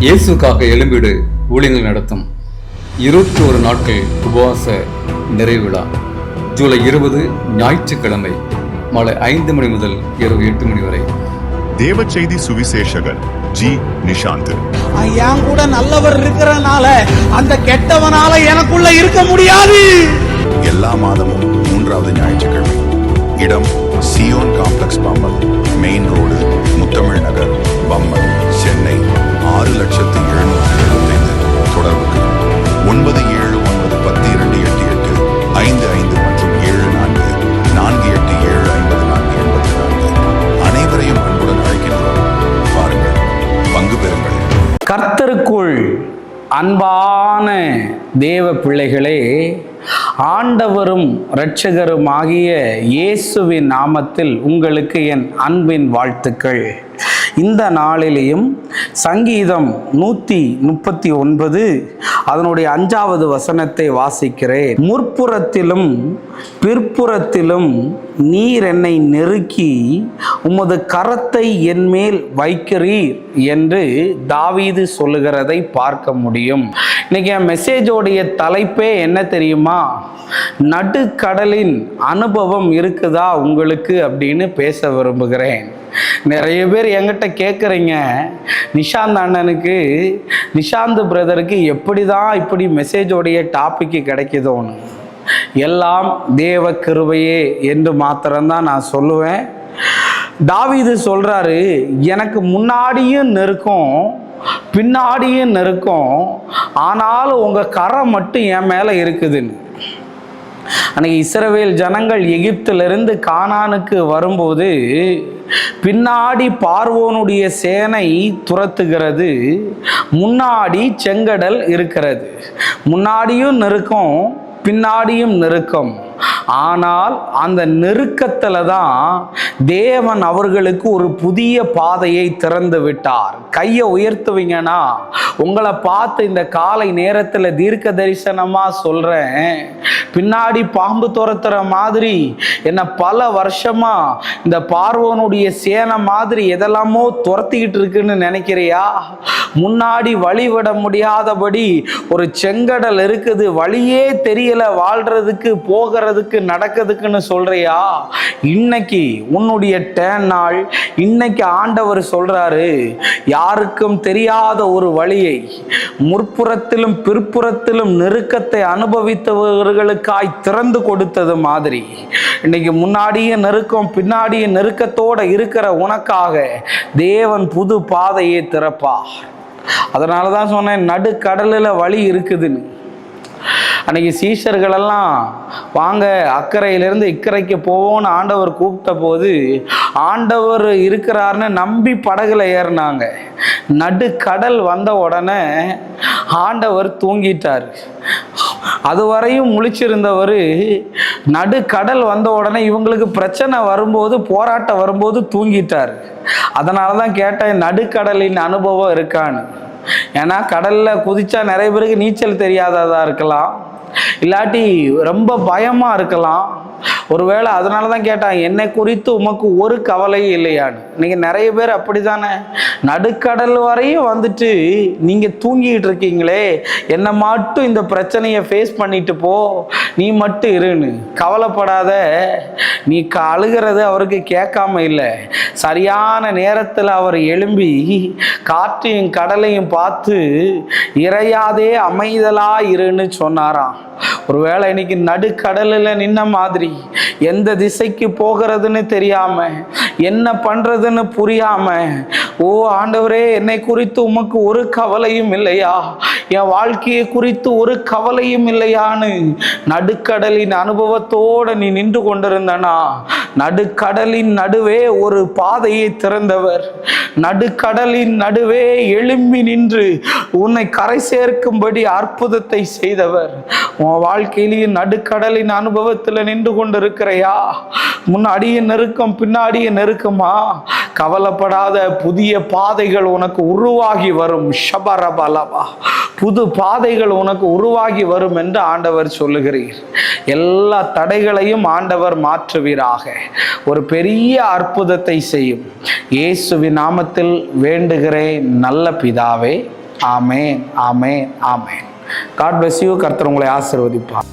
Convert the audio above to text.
இயேசுக்காக எழும்பிடு ஊழியங்கள் நடத்தும் 21 நாட்கள் உபவாச நிறைவு விழா ஜூலை 20 ஞாயிற்றுக்கிழமை மாலை 5 மணி முதல் இரவு 8 மணி வரை. தேவ செய்தி சுவிசேஷகர் ஜி. நிஷாந்த். என் கூட நல்லவர் இருக்கிறனால அந்த கெட்டவனால எனக்குள்ள இருக்க முடியாது. எல்லா மாதமும் 3வது ஞாயிற்றுக்கிழமை. இடம் Zion complex Pammal, main road, Muthamizh Nagar, Pammal, Chennai 6,775. தொடர்புக்கு 97911028 55 மற்றும் 7448745484. அனைவரையும் அன்புடன் அழைக்கின்றோம். பாருங்கள், பங்கு பெறுங்கள். கர்த்தருக்குள் அன்பான தேவ பிள்ளைகளே, ஆண்டவரும் இரட்சகரும் ஆகிய இயேசுவின் நாமத்தில் உங்களுக்கு என் அன்பின் வாழ்த்துக்கள். இந்த நாளிலேயும் சங்கீதம் 139 அதனுடைய 5வது வசனத்தை வாசிக்கிறேன். முற்புறத்திலும் பிற்புறத்திலும் நீர் என்னை நெருக்கி உமது கரத்தை என் மேல் வைக்கிறீர் என்று தாவீது சொல்லுகிறதை பார்க்க முடியும். இன்னைக்கு என் மெசேஜோடைய தலைப்பே என்ன தெரியுமா? நடுக்கடலின் அனுபவம் இருக்குதா உங்களுக்கு அப்படின்னு பேச விரும்புகிறேன். நிறைய பேர் என்கிட்ட கேட்குறீங்க, நிஷாந்த் அண்ணனுக்கு, நிஷாந்த் பிரதருக்கு எப்படி தான் இப்படி மெசேஜோடைய டாபிக்கு கிடைக்குதோன்னு. எல்லாம் தேவ கிருபையே என்று மாத்திரம்தான் நான் சொல்லுவேன். தாவீது சொல்றாரு, எனக்கு முன்னாடியும் நெருக்கம் பின்னாடியும் நெருக்கம், ஆனாலும் உங்க கரம் மட்டும் என் மேல இருக்குதுன்னு. அன்னைக்கு இஸ்ரவேல் ஜனங்கள் எகிப்திலிருந்து கானானுக்கு வரும்போது பின்னாடி பார்வோனுடைய சேனை துரத்துகிறது, முன்னாடி செங்கடல் இருக்கிறது. முன்னாடியும் நெருக்கம் பின்னாடியும் நெருக்கம். ஆனால் அந்த நெருக்கத்துல தான் தேவன் அவர்களுக்கு ஒரு புதிய பாதையை திறந்து விட்டார். கையை உயர்த்துவீங்கன்னா உங்களை பார்த்து இந்த காலை நேரத்தில் தீர்க்க தரிசனமா சொல்றேன், பின்னாடி பாம்பு துரத்துற மாதிரி என்ன பல வருஷமா இந்த பார்வோனுடைய சேனை மாதிரி எதெல்லாமோ துரத்திக்கிட்டு இருக்குன்னு நினைக்கிறியா? முன்னாடி வழிவிட முடியாதபடி ஒரு செங்கடல் இருக்குது, வழியே தெரியல, வாழ்றதுக்கு போகிறதுக்கு நடக்கிறதுக்குன்னு சொல்றியா? இன்னைக்கு உன்னுடைய டேன் நாள். இன்னைக்கு ஆண்டவர் சொல்றாரு, யாருக்கும் தெரியாத ஒரு வழியை, முற்புறத்திலும் பிற்புறத்திலும் நெருக்கத்தை அனுபவித்தவர்களுக்காய் திறந்து கொடுத்தது மாதிரி இன்னைக்கு முன்னாடியே நெருக்கம் பின்னாடியே நெருக்கத்தோட இருக்கிற உனக்காக தேவன் புது பாதையை திறப்பார். அதனாலதான் சொன்னேன், நடுக்கடலில் வழி இருக்குதுன்னு. அன்னைக்கு சீஷர்களெல்லாம் வாங்க அக்கறையிலிருந்து இக்கரைக்கு போவோன்னு ஆண்டவர் கூப்பிட்ட போது ஆண்டவர் இருக்கிறார்னு நம்பி படகுல ஏறினாங்க. நடுக்கடல் வந்த உடனே ஆண்டவர் தூங்கிட்டார். அதுவரையும் முழிச்சிருந்தவர் நடுக்கடல் வந்த உடனே இவங்களுக்கு பிரச்சனை வரும்போது, போராட்டம் வரும்போது தூங்கிட்டார். அதனால தான் கேட்டேன், நடுக்கடலின் அனுபவம் இருக்கான்னு. ஏன்னா கடலில் குதிச்சா நிறைய பேருக்கு நீச்சல் தெரியாததா இருக்கலாம், இல்லாட்டி ரொம்ப பயமாக இருக்கலாம். ஒருவேளை அதனால தான் கேட்டான், என்னை குறித்து உமக்கு ஒரு கவலையும் இல்லையான்னு. இன்னைக்கு நிறைய பேர் அப்படி தானே, நடுக்கடல் வரையும் வந்துட்டு நீங்கள் தூங்கிட்டு இருக்கீங்களே, என்னை மட்டும் இந்த பிரச்சனையை ஃபேஸ் பண்ணிட்டு போ, நீ மட்டும் இருன்னு. கவலைப்படாத, நீ அழுகிறது அவருக்கு கேட்காம இல்லை. சரியான நேரத்தில் அவர் எழும்பி காற்றையும் கடலையும் பார்த்து இறையாதே அமைதலா இருன்னு சொன்னாராம். ஒருவேளை இன்னைக்கு நடுக்கடலில் நின்ன மாதிரி எந்த திசைக்கு போகிறதுன்னு தெரியாம, என்ன பண்றதுன்னு புரியாம, ஓ ஆண்டவரே என்னை குறித்து உமக்கு ஒரு கவலையும் இல்லையா, என் வாழ்க்கையை குறித்து ஒரு கவலையும் இல்லையான்னு நடுக்கடலின் அனுபவத்தோட நீ நின்று கொண்டிருந்தனா, நடுக்கடலின் நடுவே ஒரு பாதையை திறந்தவர், நடுக்கடலின் நடுவே எழும்பி நின்று உன்னை கரை சேர்க்கும்படி அற்புதத்தை செய்தவர். உன் வாழ்க்கையிலேயே நடுக்கடலின் அனுபவத்தில் நின்று கொண்டிருக்கிறையா? முன்னாடியே நெருக்கம் பின்னாடியே நெருக்கமா? கவலைப்படாத, புதிய பாதைகள் உனக்கு உருவாகி வரும். ஷபரபலவா, புது பாதைகள் உனக்கு உருவாகி வரும் என்று ஆண்டவர் சொல்லுகிறீர். எல்லா தடைகளையும் ஆண்டவர் மாற்றுவீராக. ஒரு பெரிய அற்புதத்தை செய்யும். இயேசுவின் நாமத்தில் வேண்டுகிறேன் நல்ல பிதாவே, ஆமேன், ஆமேன், ஆமேன். God bless you. கர்த்தர் உங்களை ஆசீர்வதிப்பார்.